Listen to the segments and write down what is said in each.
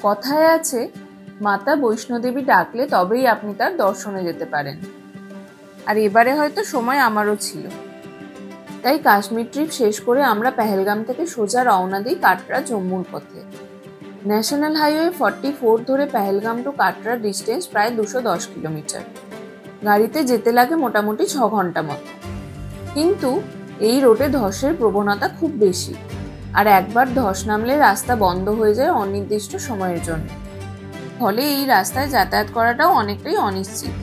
কথায় আছে, মাতা বৈষ্ণোদেবী ডাকলে তবেই আপনি তার দর্শনে যেতে পারেন। আর এবারে হয়তো সময় আমারও ছিল। তাই কাশ্মীর ট্রিপ শেষ করে আমরা পেহেলগাম থেকে সোজা রওনা দিই কাটরা জম্মুর পথে। ন্যাশনাল হাইওয়ে 44 ধরে পেহেলগাম টু কাটরার ডিস্টেন্স প্রায় 210 কিলোমিটার। গাড়িতে যেতে লাগে মোটামুটি 6 ঘন্টা মতো। কিন্তু এই রোডে ধসের প্রবণতা খুব বেশি, আর একবার ধস নামলে রাস্তা বন্ধ হয়ে যায় অনির্দিষ্ট সময়ের জন্য। ফলে এই রাস্তায় যাতায়াত করাটাও অনেকটাই অনিশ্চিত।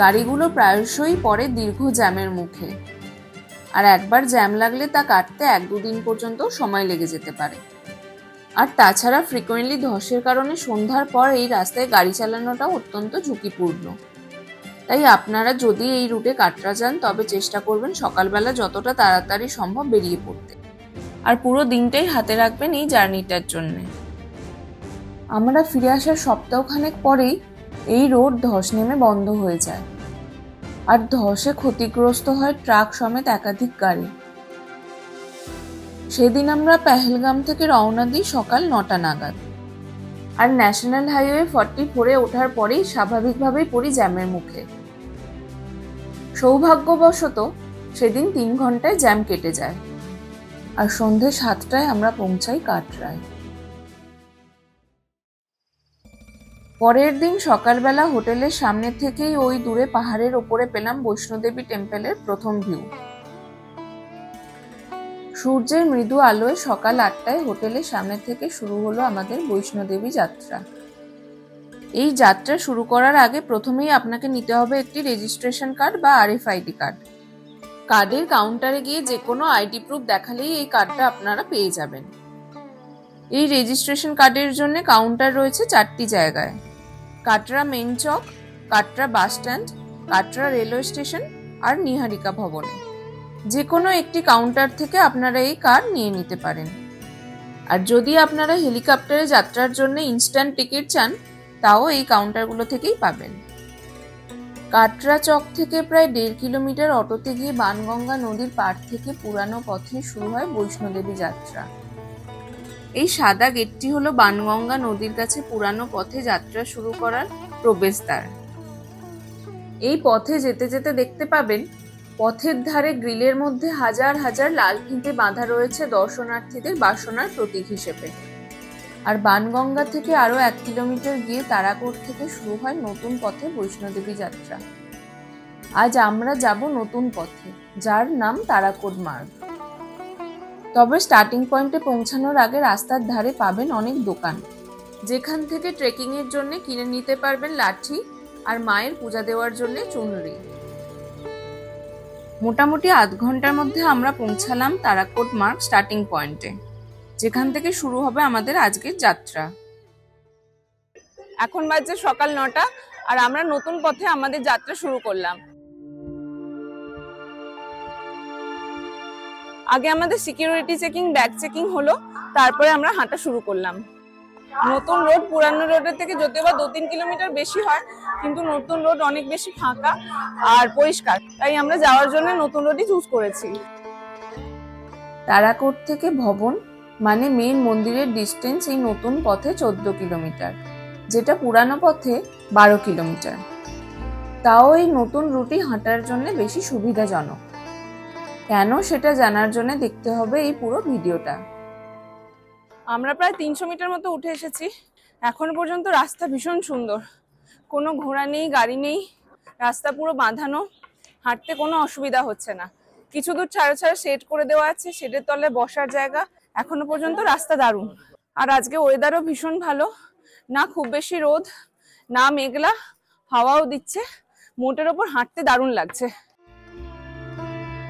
গাড়িগুলো প্রায়শই পড়ে দীর্ঘ জ্যামের মুখে, আর একবার জ্যাম লাগলে তা কাটতে 1-2 দিন পর্যন্ত সময় লেগে যেতে পারে। আর তাছাড়া ফ্রিকোয়েন্টলি ধসের কারণে সন্ধ্যার পর এই রাস্তায় গাড়ি চালানোটাও অত্যন্ত ঝুঁকিপূর্ণ। তাই আপনারা যদি এই রুটে কাটরা যান তবে চেষ্টা করবেন সকালবেলা যতটা তাড়াতাড়ি সম্ভব বেরিয়ে পড়তে, আর পুরো দিনটাই হাতে রাখবেন এই জার্নিটার জন্যে। আমরা ফিরে আসার সপ্তাহখানেক পরেই এই রোড ধস নেমে বন্ধ হয়ে যায়, আর ধসে ক্ষতিগ্রস্ত হয় ট্রাক সমেত একাধিক গাড়ি। সেদিন আমরা পেহেলগাম থেকে রওনা দিই সকাল 9টা নাগাদ, আর ন্যাশনাল হাইওয়ে 44-এ ওঠার পরেই স্বাভাবিকভাবেই পড়ি জ্যামের মুখে। সৌভাগ্যবশত সেদিন 3 ঘন্টায় জ্যাম কেটে যায়, আর সন্ধে 7টায় আমরা পৌঁছাই কাটরায়। পরের দিন সকালবেলা হোটেলের সামনে থেকেই ওই দূরে পাহাড়ের ওপরে পেলাম বৈষ্ণোদেবী টেম্পলের প্রথম ভিউ। সূর্যের মৃদু আলোয় সকাল 8টায় হোটেলের সামনে থেকে শুরু হলো আমাদের বৈষ্ণোদেবী যাত্রা। এই যাত্রা শুরু করার আগে প্রথমেই আপনাকে নিতে হবে একটি রেজিস্ট্রেশন কার্ড বা RFID কার্ড। কার্ডের কাউন্টারে গিয়ে যে কোনো আইডি প্রুফ দেখালেই এই কার্ডটা আপনারা পেয়ে যাবেন। এই রেজিস্ট্রেশন কার্ডের জন্য কাউন্টার রয়েছে 4টি জায়গায়: Katra main Chowk, Katra bus stand, Katra railway station আর নিহারিকা ভবনে। যে কোনো একটি কাউন্টার থেকে আপনারা এই কার্ড নিয়ে নিতে পারেন। আর যদি আপনারা হেলিকপ্টারে যাত্রার জন্য ইনস্ট্যান্ট টিকিট চান, তাও এই কাউন্টারগুলো থেকেই পাবেন। কাটরা চক থেকে প্রায় 1.5 কিলোমিটার অটোতে গিয়ে বানগঙ্গা নদীর পাড় থেকে পুরানো পথে শুরু হয় বৈষ্ণোদেবী যাত্রা। এই সাদা গেটটি হলো বানগঙ্গা নদীর কাছে পুরানো পথে যাত্রা শুরু করার প্রবেশদ্বার। এই পথে যেতে যেতে দেখতে পাবেন পথের ধারে গ্রিলের মধ্যে হাজার হাজার লাল ফিতে বাঁধা রয়েছে দর্শনার্থীদের বাসনার প্রতীক হিসেবে। আর বানগঙ্গা থেকে আরো 1 কিলোমিটার গিয়ে তারাকোট থেকে শুরু হয় নতুন পথে বৈষ্ণোদেবী যাত্রা। আজ আমরা যাব নতুন পথে, যার নাম তারাকোট মার্গ। তবে স্টার্টিং পয়েন্টে পৌঁছানোর আগে রাস্তার ধারে পাবেন অনেক দোকান, যেখান থেকে ট্রেকিং এর জন্য কিনে নিতে পারবেন লাঠি আর মায়ের পূজা দেওয়ার জন্য চুনরি। মোটামুটি আধ ঘন্টার মধ্যে আমরা পৌঁছালাম তারাকোট মার্গ স্টার্টিং পয়েন্টে, যেখান থেকে শুরু হবে আমাদের আজকের যাত্রা। এখন বাজে সকাল 9টা, আর আমরা নতুন পথে আমাদের যাত্রা শুরু করলাম। আগে আমাদের সিকিউরিটি চেকিং, ব্যাগ চেকিং হলো, তারপরে আমরা হাঁটা শুরু করলাম। নতুন রোড পুরানো রোডের থেকে যদিও বা 2-3 কিলোমিটার বেশি হয়, কিন্তু নতুন রোড অনেক বেশি ফাঁকা আর পরিষ্কার, তাই আমরা যাওয়ার জন্য নতুন রোডই চুজ করেছি। তারাকোট থেকে ভবন মানে মেইন মন্দিরের ডিস্টেন্স এই নতুন পথে 14 কিলোমিটার, যেটা পুরানো পথে 12 কিলোমিটার। তাও এই নতুন রুটই হাঁটার জন্য বেশি সুবিধাজনক। কেন সেটা জানার জন্য দেখতে হবে এই পুরো ভিডিওটা। আমরা প্রায় 300 মিটার মতো উঠে এসেছি। এখন পর্যন্ত রাস্তা ভীষণ সুন্দর, কোনো ঘোড়া নেই, গাড়ি নেই, রাস্তা পুরো বাঁধানো, হাঁটতে কোনো অসুবিধা হচ্ছে না। কিছু দূর ছাড়া ছাড়া শেড করে দেওয়া আছে, শেডের তলে বসার জায়গা। এখনো পর্যন্ত রাস্তা দারুণ। আর আজকে ওয়েদারও ভীষণ ভালো, না খুব বেশি রোদ, না মেঘলা, হাওয়াও দিচ্ছে। মোটের ওপর হাঁটতে দারুণ লাগছে।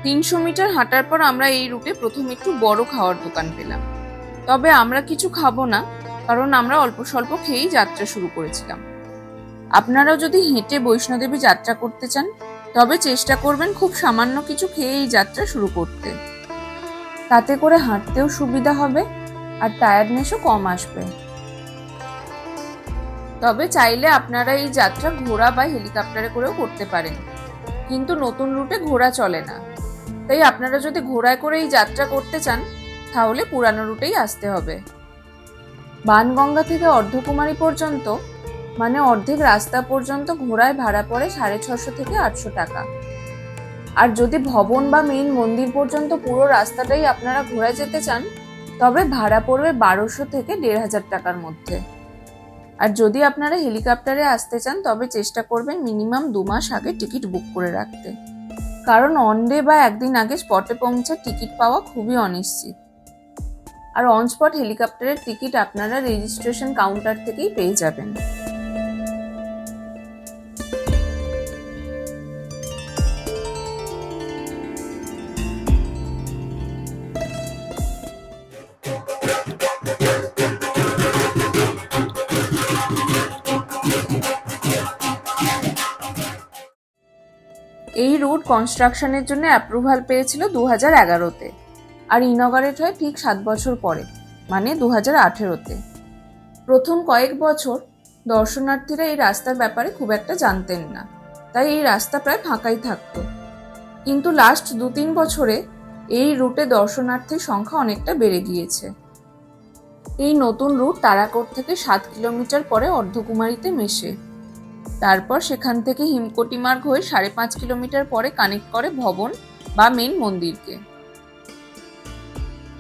300 মিটার হাঁটার পর আমরা এই রুটে প্রথম একটু বড় খাওয়ার দোকান পেলাম। তবে আমরা কিছু খাবো না, কারণ আমরা অল্প স্বল্প খেয়েই যাত্রা শুরু করেছিলাম। আপনারাও যদি হেঁটে বৈষ্ণোদেবী যাত্রা করতে চান, তবে চেষ্টা করবেন খুব সামান্য কিছু খেয়ে এই যাত্রা শুরু করতে। তাতে করে হাঁটতেও সুবিধা হবে আর টায়ার্ডনেসও কম আসবে। তবে চাইলে আপনারা এই যাত্রা ঘোড়া বা হেলিকপ্টারে করেও করতে পারেন, কিন্তু নতুন রুটে ঘোড়া চলে না। তাই আপনারা যদি ঘোড়ায় করে এই যাত্রা করতে চান, তাহলে পুরানো রুটেই আসতে হবে। বানগঙ্গা থেকে অর্ধকুমারী পর্যন্ত মানে অর্ধেক রাস্তা পর্যন্ত ঘোড়ায় ভাড়া পড়ে 650 থেকে 800 টাকা। আর যদি ভবন বা মেইন মন্দির পর্যন্ত পুরো রাস্তাটাই আপনারা ঘোড়ায় যেতে চান তবে ভাড়া পড়বে 1200 থেকে 1500 টাকার মধ্যে। আর যদি আপনারা হেলিকপ্টারে আসতে চান তবে চেষ্টা করবেন মিনিমাম 2 মাস আগে টিকিট বুক করে রাখতে, কারণ অন ডে বা একদিন আগে স্পটে পৌঁছে টিকিট পাওয়া খুবই অনিশ্চিত। আর অন স্পট হেলিকপ্টারের টিকিট আপনারা রেজিস্ট্রেশন কাউন্টার থেকেই পেয়ে যাবেন। এই রুট কনস্ট্রাকশনের জন্য অ্যাপ্রুভাল পেয়েছিল 2011-তে আর ইনগরেট হয় ঠিক 7 বছর পরে মানে 2018-তে। প্রথম কয়েক বছর দর্শনার্থীরা এই রাস্তার ব্যাপারে খুব একটা জানতেন না, তাই এই রাস্তা প্রায় ফাঁকাই থাকতো। কিন্তু লাস্ট 2-3 বছরে এই রুটে দর্শনার্থীর সংখ্যা অনেকটা বেড়ে গিয়েছে। এই নতুন রুট তারাকোট থেকে 7 কিলোমিটার পরে অর্ধকুমারীতে মেশে, তারপর সেখান থেকে হিমকোটি মার্গ হয়ে 5.5 কিলোমিটার পরে কানেক্ট করে ভবন বা মেইন মন্দিরকে।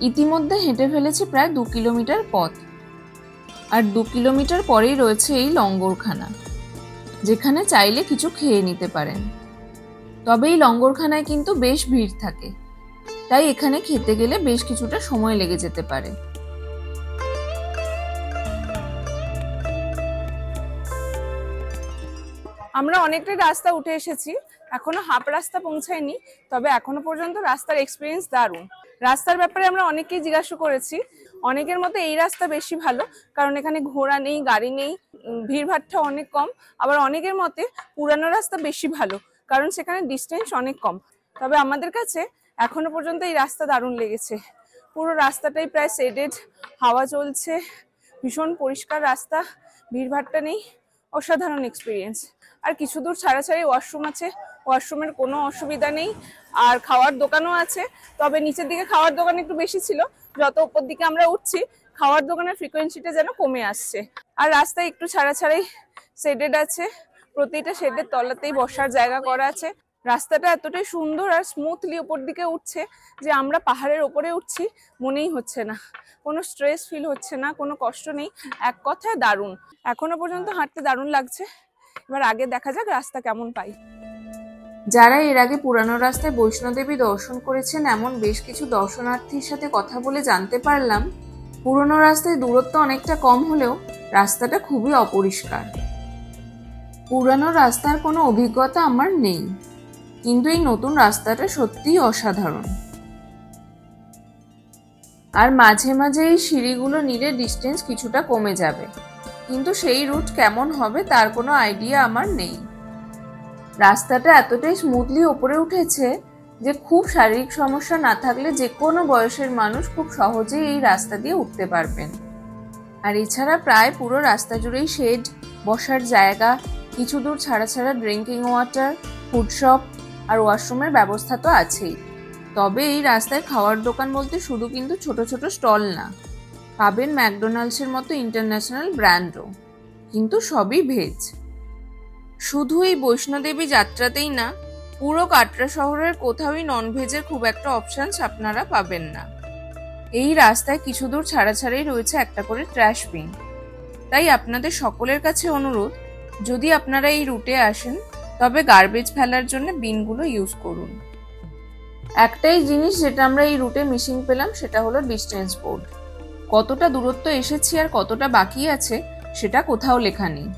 ইতিমধ্যে হেঁটে ফেলেছে প্রায় 2 কিলোমিটার পথ, আর 2 কিলোমিটার পরেই রয়েছে এই লঙ্গরখানা, যেখানে চাইলে কিছু খেয়ে নিতে পারেন। তবে এই লঙ্গরখানায় কিন্তু বেশ ভিড় থাকে, তাই এখানে খেতে গেলে বেশ কিছুটা সময় লেগে যেতে পারে। আমরা অনেকটাই রাস্তা উঠে এসেছি, এখনো হাফ রাস্তা পৌঁছায়নি, তবে এখনো পর্যন্ত রাস্তার এক্সপিরিয়েন্স দারুণ। রাস্তার ব্যাপারে আমরা অনেককেই জিজ্ঞাসা করেছি, অনেকের মতে এই রাস্তা বেশি ভালো, কারণ এখানে ঘোড়া নেই, গাড়ি নেই, ভিড়ভাট্টা অনেক কম। আবার অনেকের মতে পুরানো রাস্তা বেশি ভালো, কারণ সেখানে ডিস্টেন্স অনেক কম। তবে আমাদের কাছে এখনো পর্যন্ত এই রাস্তা দারুণ লেগেছে। পুরো রাস্তাটাই প্রায় শেডেড, হাওয়া চলছে, ভীষণ পরিষ্কার রাস্তা, ভিড়ভাট্টা নেই, অসাধারণ এক্সপিরিয়েন্স। আর কিছু দূর ছাড়াছাড়ি ওয়াশরুম আছে, ওয়াশরুমের কোনো অসুবিধা নেই। আর খাওয়ার দোকানও আছে, তবে নিচের দিকে খাওয়ার দোকান একটু বেশি ছিল, যত উপর দিকে আমরা উঠছি খাওয়ার দোকানের ফ্রিকোয়েন্সিটা যেন কমে আসছে। আর রাস্তায় একটু ছাড়াছাড়ি শেডেড আছে, প্রতিটা শেডের তলাতেই বসার জায়গা করা আছে। রাস্তাটা এতটাই সুন্দর আর স্মুথলি উপর দিকে উঠছে যে আমরা পাহাড়ের ওপরে উঠছি মনেই হচ্ছে না, কোনো স্ট্রেস ফিল হচ্ছে না, কোনো কষ্ট নেই। এক কথায় দারুণ, এখনো পর্যন্ত হাঁটতে দারুণ লাগছে। এবার আগে দেখা যাক রাস্তা কেমন পাই। যারা এর আগে পুরানো রাস্তায় বৈষ্ণোদেবী দর্শন করেছেন এমন বেশ কিছু দর্শনার্থীর সাথে কথা বলে জানতে পারলাম, পুরনো রাস্তায় দূরত্ব অনেকটা কম হলেও রাস্তাটা খুবই অপরিষ্কার। পুরানো রাস্তার কোনো অভিজ্ঞতা আমার নেই, কিন্তু এই নতুন রাস্তাটা সত্যিই অসাধারণ। আর মাঝে মাঝে এই সিঁড়িগুলো নিলে ডিস্টেন্স কিছুটা কমে যাবে, কিন্তু সেই রুট কেমন হবে তার কোনো আইডিয়া আমার নেই। রাস্তাটা এতটাই স্মুথলি ওপরে উঠেছে যে খুব শারীরিক সমস্যা না থাকলে যে কোনো বয়সের মানুষ খুব সহজেই এই রাস্তা দিয়ে উঠতে পারবেন। আর এছাড়া প্রায় পুরো রাস্তা জুড়েই শেড, বসার জায়গা, কিছু দূর ছাড়া ছাড়া ড্রিঙ্কিং ওয়াটার, ফুড শপ আর ওয়াশরুমের ব্যবস্থা তো আছেই। তবে এই রাস্তায় খাওয়ার দোকান বলতে শুধু কিন্তু ছোট ছোট স্টল না, পাবেন ম্যাকডোনাল্ডসের মতো ইন্টারন্যাশনাল ব্র্যান্ডও, কিন্তু সবই ভেজ। শুধু এই বৈষ্ণোদেবী যাত্রাতেই না, পুরো কাটরা শহরের কোথাওই ননভেজের খুব একটা অপশনস আপনারা পাবেন না। এই রাস্তায় কিছু দূর ছাড়াছাড়াই রয়েছে একটা করে ট্র্যাশ বিন, তাই আপনাদের সকলের কাছে অনুরোধ, যদি আপনারা এই রুটে আসেন তবে গার্বেজ ফেলার জন্য বিনগুলো ইউজ করুন। একটাই জিনিস যেটা আমরা এই রুটে মিসিং পেলাম সেটা হলো ডিস্টেন্স বোর্ড। কতটা দূরত্ব এসেছি আর কতটা বাকি আছে সেটা কোথাও লেখা নেই,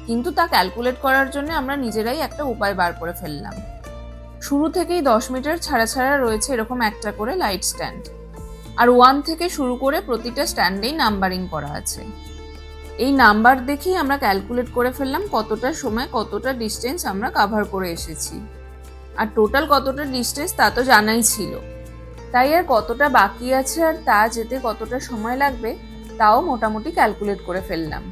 কিন্তু তা ক্যালকুলেট করার জন্য আমরা নিজেরাই একটা উপায় বার করে ফেললাম। শুরু থেকেই 10 মিটার ছাড়া ছাড়া রয়েছে এরকম একটা করে লাইট স্ট্যান্ড, আর 1 থেকে শুরু করে প্রতিটা স্ট্যান্ডেই নাম্বারিং করা আছে। এই নাম্বার দেখেই আমরা ক্যালকুলেট করে ফেললাম কতটা সময় কতটা ডিস্টেন্স আমরা কভার করে এসেছি, আর টোটাল কতটা ডিস্টেন্স তা তো জানাই ছিল। তাই আর কতটা বাকি আছে আর তা যেতে কতটা সময় লাগবে তাও মোটামুটি ক্যালকুলেট করে ফেললাম।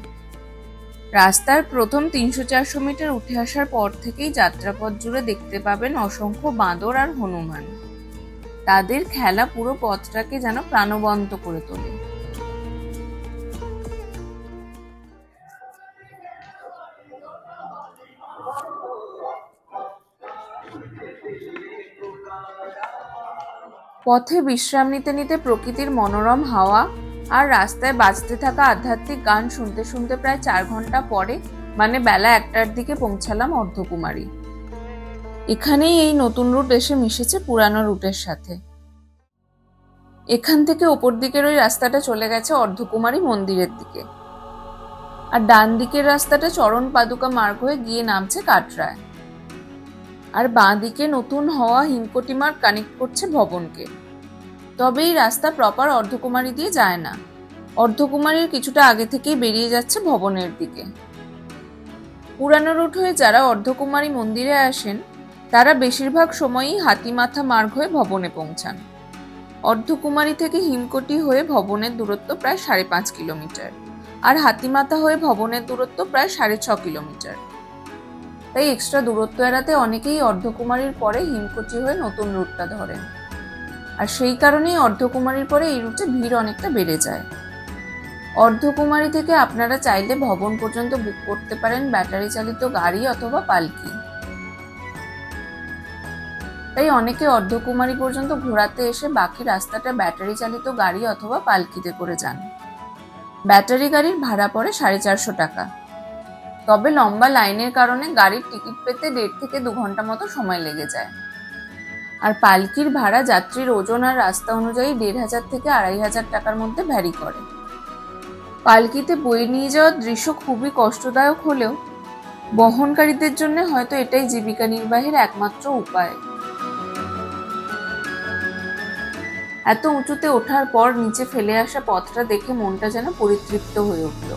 রাস্তার প্রথম 300-400 মিটার উঠে আসার পর থেকেই যাত্রাপথ জুড়ে দেখতে পাবেন অসংখ্য বাঁদর আর হনুমান। তাদের খেলা পুরো পথটাকে যেন প্রাণবন্ত করে তোলে। পথে বিশ্রাম নিতে নিতে প্রকৃতির মনোরম হাওয়া আর রাস্তায় বাজতে থাকা আধ্যাত্মিক গান শুনতে শুনতে প্রায় 4 ঘন্টা পরে মানে বেলা 1টার দিকে পৌঁছালাম অর্ধকুমারী। এখানেই এই নতুন রুট এসে মিশেছে পুরানো রুটের সাথে। এখান থেকে ওপর দিকের ওই রাস্তাটা চলে গেছে অর্ধকুমারী মন্দিরের দিকে, আর ডান দিকের রাস্তাটা চরণ পাদুকা মার্গ হয়ে গিয়ে নামছে কাটরায়, আর বাঁ দিকে নতুন হওয়া হিমকোটি মার্গ কানেক্ট করছে ভবনকে। তবে এই রাস্তা প্রপার অর্ধকুমারী দিয়ে যায় না, অর্ধকুমারীর কিছুটা আগে থেকেই বেরিয়ে যাচ্ছে ভবনের দিকে। পুরানো রুট হয়ে যারা অর্ধকুমারী মন্দিরে আসেন তারা বেশিরভাগ সময়ই হাতিমাথা মার্গ হয়ে ভবনে পৌঁছান। অর্ধকুমারী থেকে হিমকোটি হয়ে ভবনের দূরত্ব প্রায় 5.5 কিলোমিটার, আর হাতিমাথা হয়ে ভবনের দূরত্ব প্রায় 6.5 কিলোমিটার। তাই এক্সট্রা দূরত্ব এড়াতে অনেকেই অর্ধকুমারীর পরে হিমকোটি হয়ে নতুন রুটটা ধরেন, আর সেই কারণেই অর্ধকুমারীর পরে এই রুটে ভিড় অনেকটা বেড়ে যায়। অর্ধকুমারী থেকে আপনারা চাইলে ভবন পর্যন্ত বুক করতে পারেন ব্যাটারি চালিত গাড়ি অথবা পালকি। তাই অনেকে অর্ধকুমারী পর্যন্ত ঘোরাতে এসে বাকি রাস্তাটা ব্যাটারি চালিত গাড়ি অথবা পালকিতে করে যান। ব্যাটারি গাড়ির ভাড়া পড়ে 450 টাকা। তবে লম্বা লাইনের কারণে গাড়ির টিকিট পেতে 1.5 থেকে 2 ঘন্টা মতো সময় লেগে যায়। আর পালকির ভাড়া যাত্রীর ওজন আর রাস্তা অনুযায়ী 1500 থেকে 2500 টাকার মধ্যে ভ্যারি করে। পালকিতে বয়ে নিয়ে যাওয়ার দৃশ্য খুবই কষ্টদায়ক হলেও বহনকারীদের জন্য হয়তো এটাই জীবিকা নির্বাহের একমাত্র উপায়। এত উঁচুতে ওঠার পর নিচে ফেলে আসা পথটা দেখে মনটা যেন পরিতৃপ্ত হয়ে উঠল।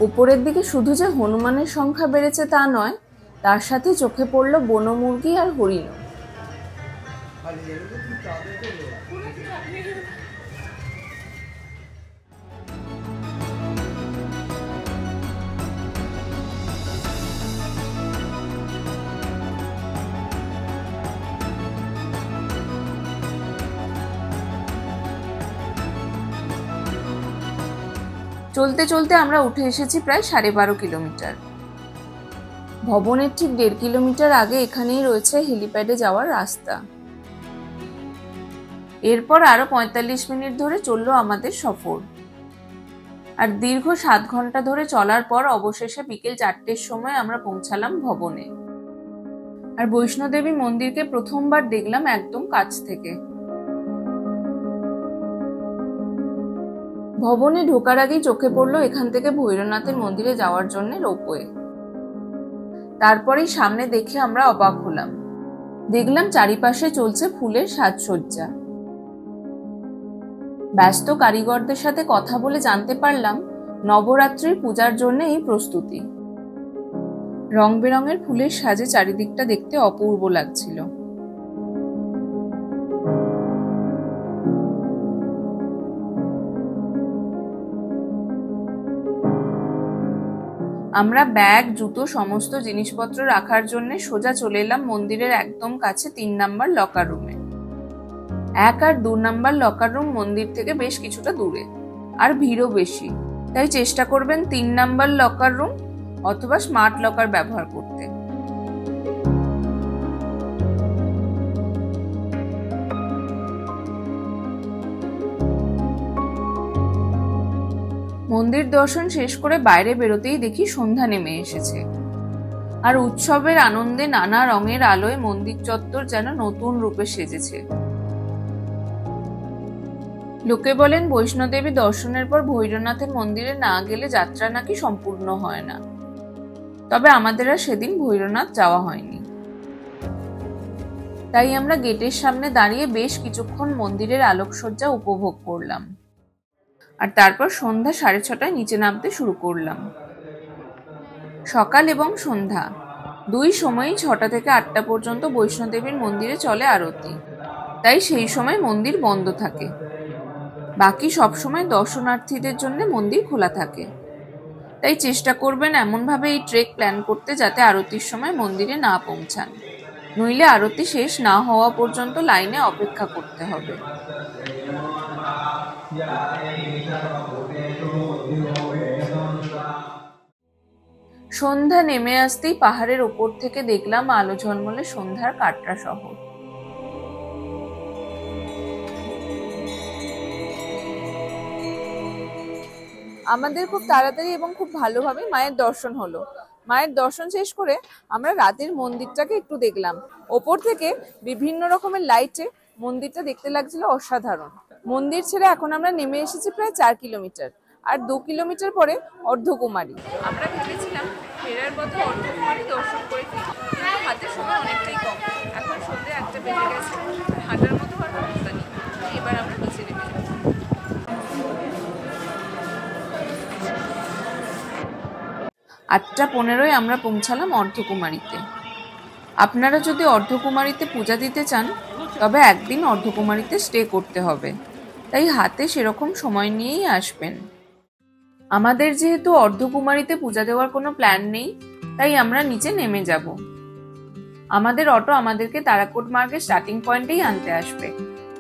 উপরের দিকে শুধু যে হনুমানের সংখ্যা বেড়েছে তা নয়, তার সাথে চোখে পড়ল বনমুরগি আর হরিণ। চলতে চলতে আমরা উঠে এসেছি প্রায় 12.5 কিলোমিটার। ভবনের ঠিক 1.5 কিলোমিটার আগে এখানেই রয়েছে হেলিপ্যাডে যাওয়ার রাস্তা। এরপর আরো 45 মিনিট ধরে চললো আমাদের সফর, আর দীর্ঘ 7 ঘন্টা ধরে চলার পর অবশেষে বিকেল 4টের সময় আমরা পৌঁছালাম ভবনে। আর বৈষ্ণোদেবী মন্দিরকে প্রথমবার দেখলাম একদম কাছ থেকে। ভবনে ঢোকার আগেই চোখে পড়লো এখান থেকে ভৈরবনাথের মন্দিরে যাওয়ার জন্য রোপওয়ে। তারপরেই সামনে দেখে আমরা অবাক হলাম, দেখলাম চারিপাশে চলছে ফুলের সাজসজ্জা। ব্যস্ত কারিগরদের সাথে কথা বলে জানতে পারলাম নবরাত্রির পূজার জন্য এই প্রস্তুতি। রং বেরঙের ফুলের সাজে চারিদিকটা দেখতে অপূর্ব লাগছিল। আমরা ব্যাগ, জুতো সমস্ত জিনিসপত্র রাখার জন্য সোজা চলে এলাম মন্দিরের একদম কাছে 3 নাম্বার লকার রুমে। 1 আর 2 নাম্বার লকার রুম মন্দির থেকে বেশ কিছুটা দূরে, আর ভিড়ও বেশি। তাই চেষ্টা করবেন 3 নাম্বার লকার রুম অথবা স্মার্ট লকার ব্যবহার করতে। মন্দির দর্শন শেষ করে বাইরে বেরোতেই দেখি সন্ধ্যা নেমে এসেছে, আর উৎসবের আনন্দে নানা রঙের আলোয় মন্দির চত্বর যেন নতুন রূপে সেজেছে। লোকে বলেন বৈষ্ণোদেবী দর্শনের পর ভৈরবনাথের মন্দিরে না গেলে যাত্রা নাকি সম্পূর্ণ হয় না। তবে আমাদের আর সেদিন ভৈরবনাথ যাওয়া হয়নি। তাই আমরা গেটের সামনে দাঁড়িয়ে বেশ কিছুক্ষণ মন্দিরের আলোকসজ্জা উপভোগ করলাম, আর তারপর সন্ধ্যা 6:30টায় নিচে নামতে শুরু করলাম। সকাল এবং সন্ধ্যা দুই সময়ই 6টা থেকে 8টা পর্যন্ত বৈষ্ণোদেবীর মন্দিরে চলে আরতি, তাই সেই সময় মন্দির বন্ধ থাকে। বাকি সব সময় দর্শনার্থীদের জন্য মন্দির খোলা থাকে। তাই চেষ্টা করবেন এমনভাবে এই ট্রেক প্ল্যান করতে যাতে আরতির সময় মন্দিরে না পৌঁছান, নইলে আরতি শেষ না হওয়া পর্যন্ত লাইনে অপেক্ষা করতে হবে। সন্ধ্যা নেমে আসতেই পাহাড়ের ওপর থেকে দেখলাম আলো ঝলমলে সন্ধ্যার কাটরা শহর। আমাদের খুব তাড়াতাড়ি এবং খুব ভালোভাবে মায়ের দর্শন হলো। মায়ের দর্শন শেষ করে আমরা রাতের মন্দিরটাকে একটু দেখলাম। ওপর থেকে বিভিন্ন রকমের লাইটে মন্দিরটা দেখতে লাগছিল অসাধারণ। মন্দির ছেড়ে এখন আমরা নেমে এসেছি প্রায় 4 কিলোমিটার, আর 2 কিলোমিটার পরে অর্ধকুমারী। আমরা ভেবেছিলাম ফেরার পথে অর্ধকুমারী দর্শন করে ফিরব, কিন্তু হাতে সময় অনেকটাই কম। এখন সন্ধ্যে 1টা বেজে গেছে, হাঁটার মতো আর রাস্তা নেই। এবার আমরা নিচে নেমে যাব। 8:15 আমরা পৌঁছালাম অর্ধকুমারীতে। আপনারা যদি অর্ধকুমারীতে পূজা দিতে চান তবে একদিন অর্ধকুমারীতে স্টে করতে হবে, তাই হাতে সেরকম সময় নিয়েই আসবেন। আমাদের যেহেতু অর্ধকুমারীতে পূজা দেওয়ার কোনো প্ল্যান নেই, তাই আমরা নিচে নেমে যাব। আমাদের অটো আমাদেরকে তারাকোট মার্গের স্টার্টিং পয়েন্টেই আনতে আসবে,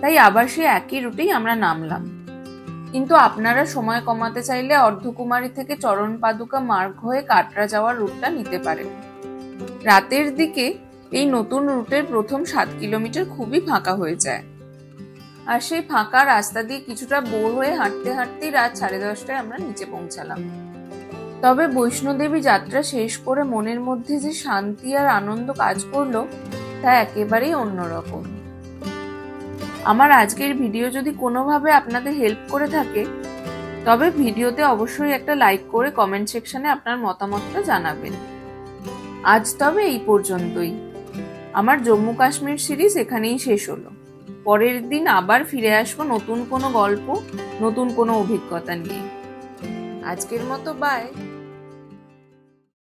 তাই আবার সেই একই রুটেই আমরা নামলাম। কিন্তু আপনারা সময় কমাতে চাইলে অর্ধকুমারী থেকে চরণ পাদুকা মার্গ হয়ে কাটরা যাওয়ার রুটটা নিতে পারেন। রাতের দিকে এই নতুন রুটের প্রথম 7 কিলোমিটার খুবই ফাঁকা হয়ে যায়, আর সেই ফাঁকা রাস্তা দিয়ে কিছুটা বোর হয়ে হাঁটতে হাঁটতেই রাত 10:30টায় আমরা নিচে পৌঁছালাম। তবে বৈষ্ণোদেবী যাত্রা শেষ করে মনের মধ্যে যে শান্তি আর আনন্দ কাজ করলো তা একেবারেই অন্যরকম। আমার আজকের ভিডিও যদি কোনোভাবে আপনাদের হেল্প করে থাকে তবে ভিডিওতে অবশ্যই একটা লাইক করে কমেন্ট সেকশনে আপনার মতামতটা জানাবেন। আজ তবে এই পর্যন্তই। আমার জম্মু কাশ্মীর সিরিজ এখানেই শেষ হলো। পরের দিন আবার ফিরে আসবো নতুন কোনো গল্প, নতুন কোনো অভিজ্ঞতা নিয়ে। আজকের মতো বাই।